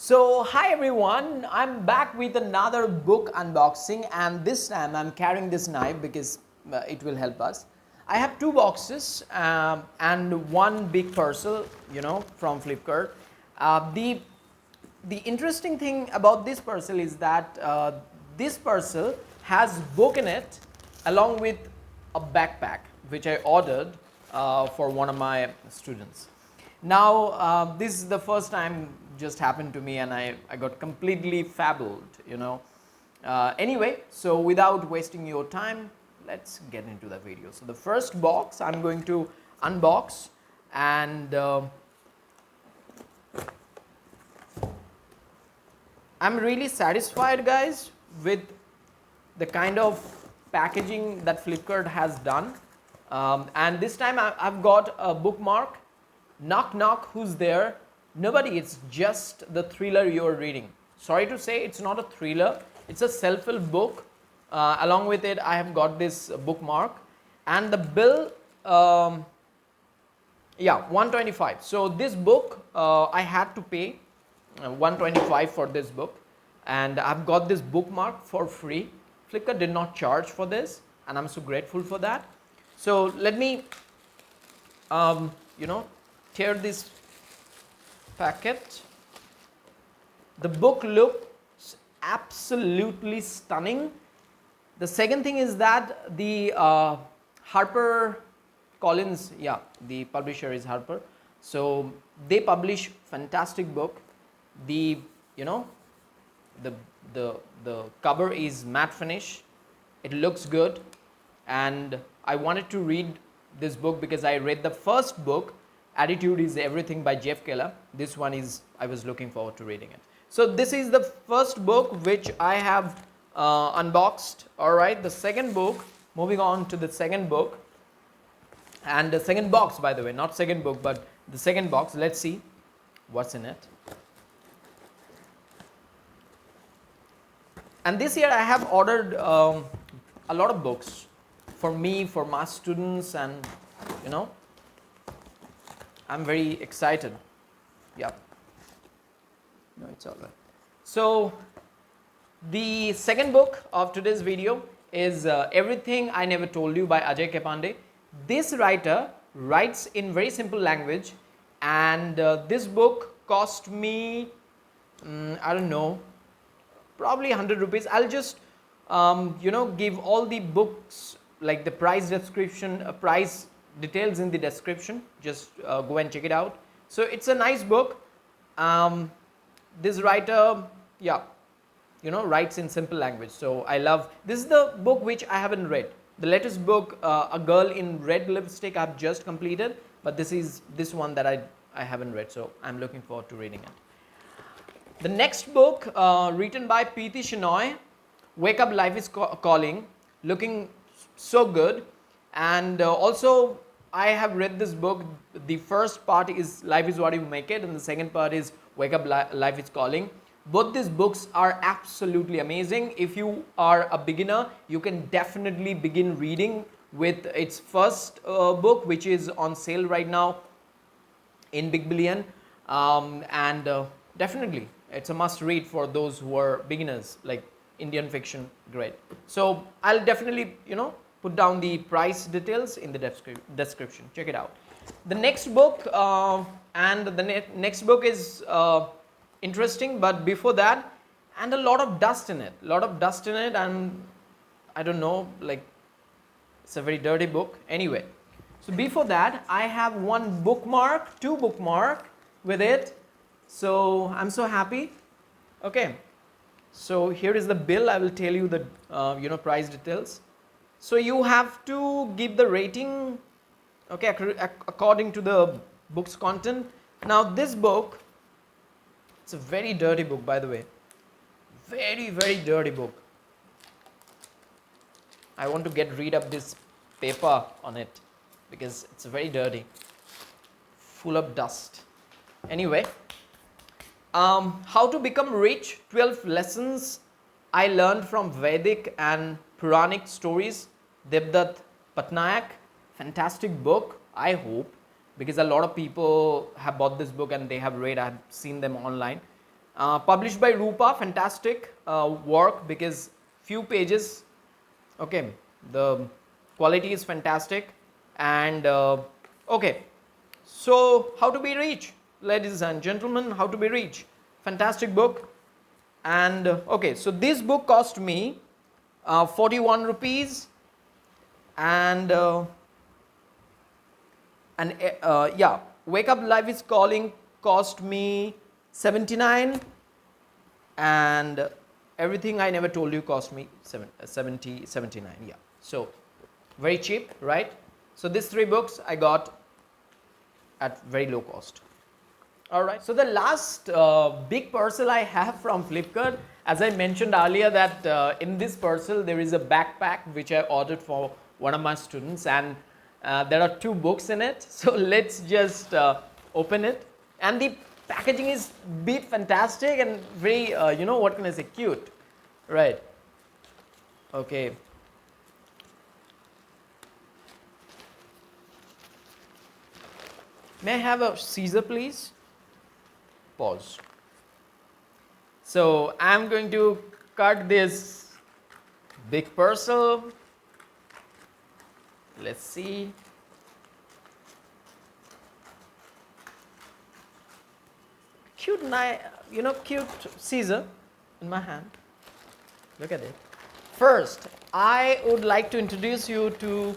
So hi everyone, I'm back with another book unboxing, and this time I'm carrying this knife because it will help us. I have two boxes and one big parcel, from Flipkart. The interesting thing about this parcel is that this parcel has book in it along with a backpack which I ordered for one of my students. Now this is the first time just happened to me, and I got completely fabuled. Anyway, so without wasting your time, let's get into the video. So the first box I'm going to unbox, and I'm really satisfied, guys, with the kind of packaging that Flipkart has done. And this time I've got a bookmark. Knock knock, who's there? Nobody. It's just the thriller you're reading. Sorry to say, it's not a thriller, it's a self-help book. Along with it, I have got this bookmark, and the bill, yeah, 125. So this book, I had to pay 125 for this book, and I've got this bookmark for free. Flipkart did not charge for this, and I'm so grateful for that. So let me tear this packet. The book looks absolutely stunning. The second thing is that the Harper Collins, yeah, the publisher is Harper, so they publish fantastic book. The the cover is matte finish. It looks good, and I wanted to read this book because I read the first book, Attitude is Everything by Jeff Keller. This one is, I was looking forward to reading it. So this is the first book which I have unboxed. All right, the second book, moving on to the second book, and the second box, by the way, not second book, but the second box. Let's see what's in it. And this year I have ordered a lot of books for me, for my students, and I'm very excited. Yeah. No, it's all right. So the second book of today's video is Everything I Never Told You by Ajay Kepande. This writer writes in very simple language, and this book cost me, I don't know, probably 100 rupees. I'll just give all the books, like the price description, price details in the description. Just go and check it out. So it's a nice book. This writer, yeah, writes in simple language, so I love. This is the book which I haven't read. The latest book, A Girl in Red Lipstick, I've just completed, but this one that I haven't read, so I'm looking forward to reading it. The next book, written by Preeti Shenoy, Wake Up, Life is Calling, looking so good. And also I have read this book. The first part is Life is What You Make It, and the second part is Wake Up, Life is Calling. Both these books are absolutely amazing. If you are a beginner, you can definitely begin reading with its first book, which is on sale right now in Big Billion, and definitely it's a must read for those who are beginners, like Indian fiction, great. So I'll definitely put down the price details in the description. Check it out. The next book, and the next book is interesting, but before that, and a lot of dust in it. And I don't know, like, it's a very dirty book. Anyway, so before that, I have two bookmark with it. So I'm so happy. Okay, so here is the bill. I will tell you the price details. So you have to give the rating, okay, according to the book's content. Now this book, it's a very dirty book, by the way. Very, very dirty book. I want to get rid of this paper on it because it's very dirty, full of dust. Anyway, How to Become Rich, 12 Lessons I Learned from Vedic and Puranic Stories, Devdutt Patnaik. Fantastic book, I hope, because a lot of people have bought this book and they have read. I have seen them online. Published by Rupa, fantastic work because few pages, okay, the quality is fantastic. And okay, so how to be rich, ladies and gentlemen, how to be rich, fantastic book. And okay, so this book cost me 41 rupees, and yeah, Wake Up Life is Calling cost me 79, and Everything I Never Told You cost me 79. Yeah, so very cheap, right? So these three books I got at very low cost. All right, so the last big parcel I have from Flipkart, as I mentioned earlier, that in this parcel there is a backpack which I ordered for one of my students, and there are 2 books in it. So let's just open it, and the packaging is bit fantastic and very you know, what can I say, cute, right? Okay. May I have a scissor, please? Pause. So I'm going to cut this big parcel. Let's see. Cute knife, you know, cute scissor in my hand. Look at it. First, I would like to introduce you to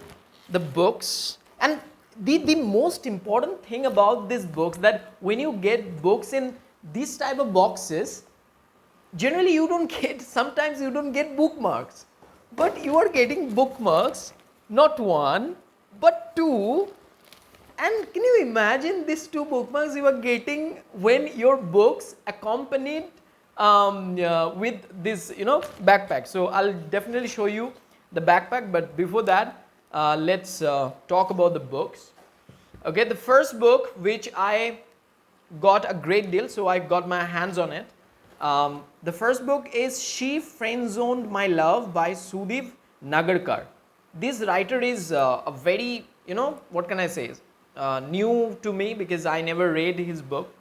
the books. And the most important thing about these books, that when you get books in this type of boxes, generally you don't get, sometimes you don't get bookmarks, but you are getting bookmarks, not 1 but 2. And can you imagine these 2 bookmarks you are getting when your books accompanied with this, you know, backpack. So I'll definitely show you the backpack, but before that, let's talk about the books. Okay, the first book which I got a great deal, so I got my hands on it. The first book is She Friend-Zoned My Love by Sudeep Nagarkar. This writer is a very, you know, what can I say, new to me because I never read his book.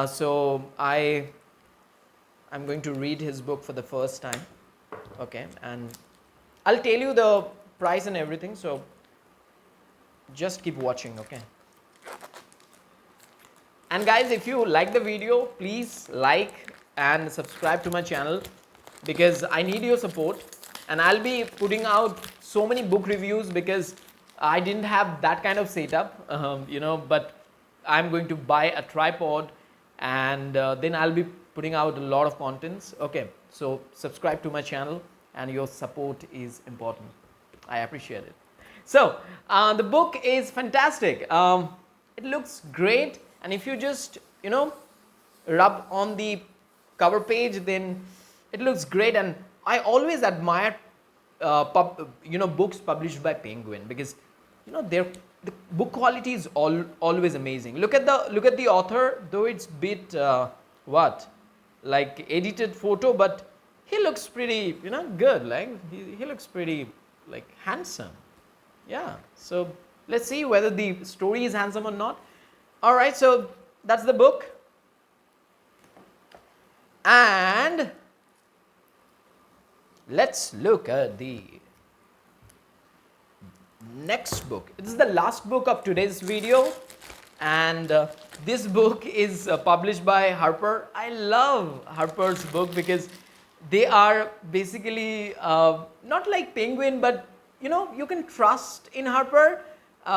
So I'm going to read his book for the first time. Okay, and I'll tell you the price and everything, so just keep watching, okay? And guys, if you like the video, please like and subscribe to my channel because I need your support, and I'll be putting out so many book reviews because I didn't have that kind of setup, you know, but I'm going to buy a tripod, and then I'll be putting out a lot of contents. Okay, so subscribe to my channel, and your support is important. I appreciate it. So the book is fantastic. It looks great, and if you just, you know, rub on the cover page, then it looks great. And I always admire you know, books published by Penguin because, you know, the book quality is always amazing. Look at the author, though it's bit like edited photo, but he looks pretty, you know, good. Like he looks pretty like handsome. Yeah, so let's see whether the story is handsome or not. All right, so that's the book. And let's look at the next book. This is the last book of today's video, and this book is published by Harper. I love Harper's book because they are basically not like Penguin, but you know, you can trust in Harper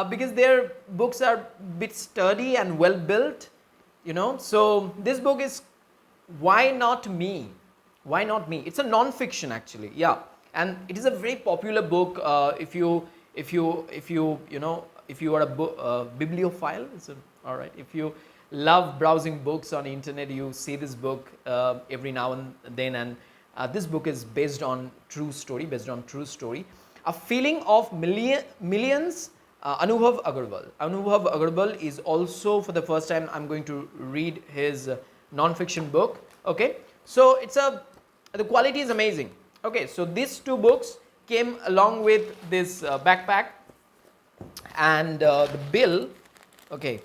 because their books are a bit sturdy and well built, you know. So this book is Why Not Me? Why Not Me? It's a non-fiction actually, yeah, and it is a very popular book. If you know, if you are a bibliophile, all right. If you love browsing books on internet, you see this book every now and then, and this book is based on true story. A Feeling of Millions, Anubhav Agarwal. Anubhav Agarwal is also, for the first time, I'm going to read his non-fiction book. Okay, so the quality is amazing. Okay, so these 2 books came along with this backpack, and the bill. Okay,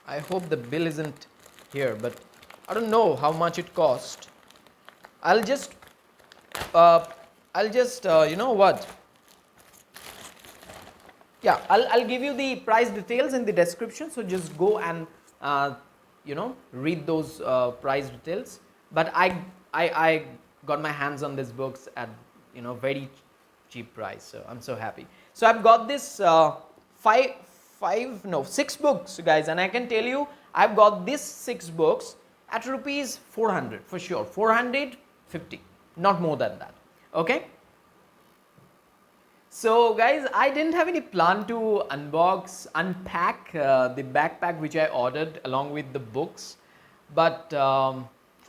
I hope the bill isn't here, but I don't know how much it cost. I'll just you know what, yeah, I'll give you the price details in the description, so just go and you know, read those price details. But I got my hands on these books at, you know, very cheap price, so I'm so happy. So I've got this six books, guys, and I can tell you I've got these 6 books at rupees 400 for sure, 450, not more than that. Okay. So guys, I didn't have any plan to unpack the backpack which I ordered along with the books, but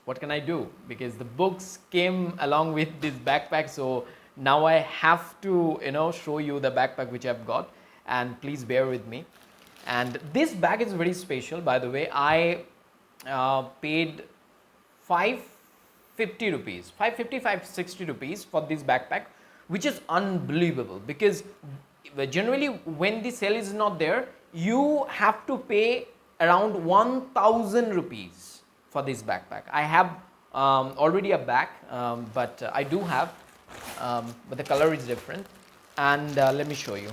what can I do, because the books came along with this backpack, so now I have to, you know, show you the backpack which I've got, and please bear with me. And this bag is very special, by the way. I paid 550 rupees, 550, 560 rupees for this backpack, which is unbelievable, because generally when the sale is not there, you have to pay around 1000 rupees for this backpack. I have already a bag, but I do have, but the color is different, and let me show you.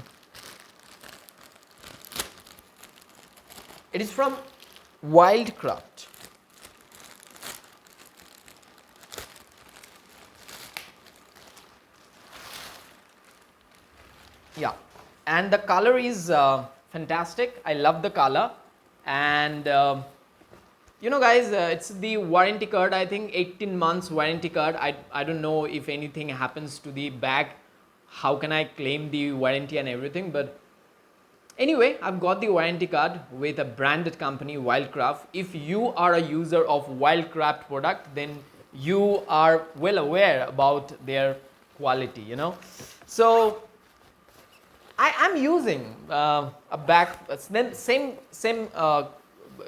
It is from Wildcraft. Yeah, and the color is fantastic. I love the color, and you know, guys, it's the warranty card. I think 18 months warranty card. I don't know if anything happens to the bag, how can I claim the warranty and everything, but anyway, I've got the warranty card with a branded company, Wildcraft. If you are a user of Wildcraft product, then you are well aware about their quality, you know. So I'm using a bag, same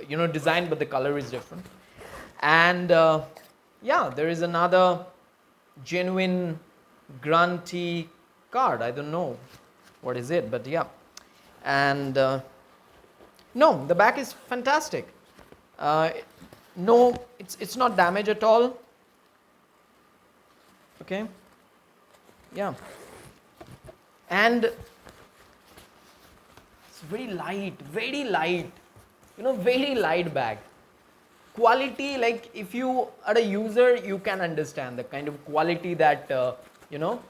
you know, design, but the color is different. And yeah, there is another genuine guarantee card. I don't know what is it, but yeah. And no, the back is fantastic. No, it's not damaged at all. Okay, yeah, and it's very light, you know, very light bag. Quality, like if you are a user, you can understand the kind of quality that you know,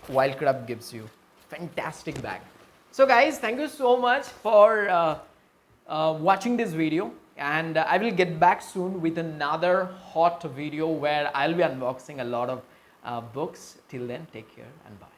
Wildcraft gives you. Fantastic bag. So guys, thank you so much for watching this video, and I will get back soon with another hot video where I'll be unboxing a lot of books. Till then, take care and bye.